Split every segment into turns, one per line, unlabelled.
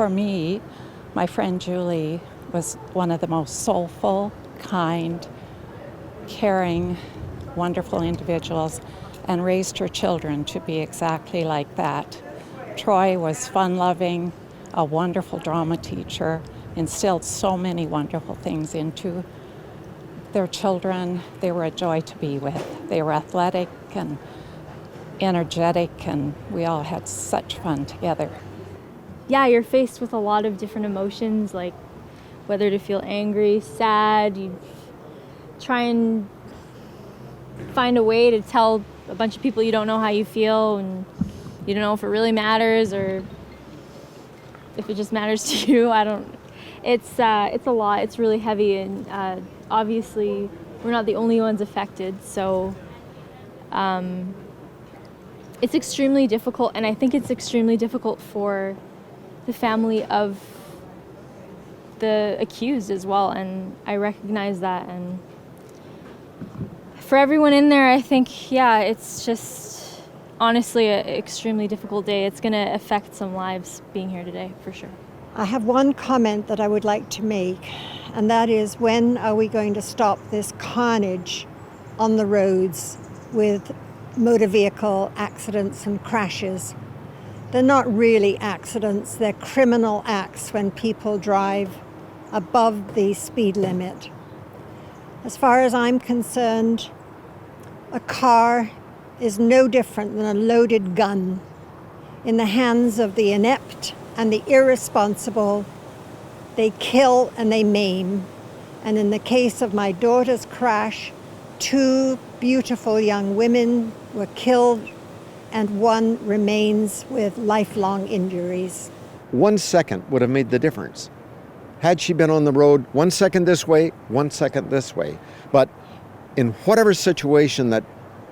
for me, my friend Julie was one of the most soulful, kind, caring, wonderful individuals, and raised her children to be exactly like that. Troy was fun-loving, a wonderful drama teacher, instilled so many wonderful things into their children. They were a joy to be with. They were athletic and energetic, and we all had such fun together.
Yeah, you're faced with a lot of different emotions, like whether to feel angry, sad. You try and find a way to tell a bunch of people you don't know how you feel, and you don't know if it really matters or if it just matters to you. It's a lot. It's really heavy, and obviously we're not the only ones affected, so it's extremely difficult, and I think it's extremely difficult for the family of the accused as well, and I recognize that. And for everyone in there, I think, yeah, it's just honestly an extremely difficult day. It's going to affect some lives being here today, for sure.
I have one comment that I would like to make, and that is, when are we going to stop this carnage on the roads with motor vehicle accidents and crashes? They're not really accidents, they're criminal acts when people drive above the speed limit. As far as I'm concerned, a car is no different than a loaded gun in the hands of the inept and the irresponsible. They kill and they maim. And in the case of my daughter's crash, 2 beautiful young women were killed and 1 remains with lifelong injuries.
1 second would have made the difference. Had she been on the road 1 second this way, 1 second this way. But in whatever situation that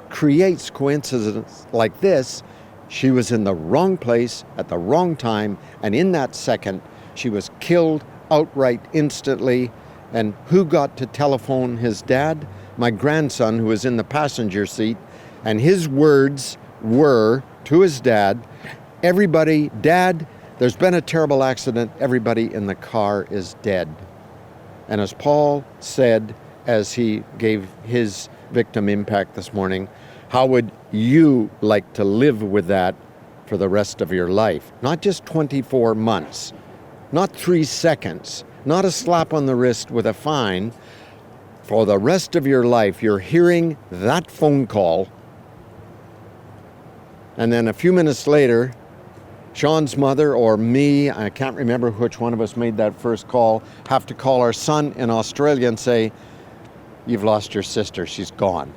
creates coincidence like this, she was in the wrong place at the wrong time, and in that second, she was killed outright instantly. And who got to telephone his dad? My grandson, who was in the passenger seat, and his words were to his dad, "Everybody, Dad, there's been a terrible accident. Everybody in the car is dead." And as Paul said, as he gave his victim impact this morning, how would you like to live with that for the rest of your life? Not just 24 months, not 3 seconds, not a slap on the wrist with a fine. For the rest of your life, you're hearing that phone call, and then a few minutes later, Sean's mother or me, I can't remember which one of us made that first call, have to call our son in Australia and say, "You've lost your sister, she's gone."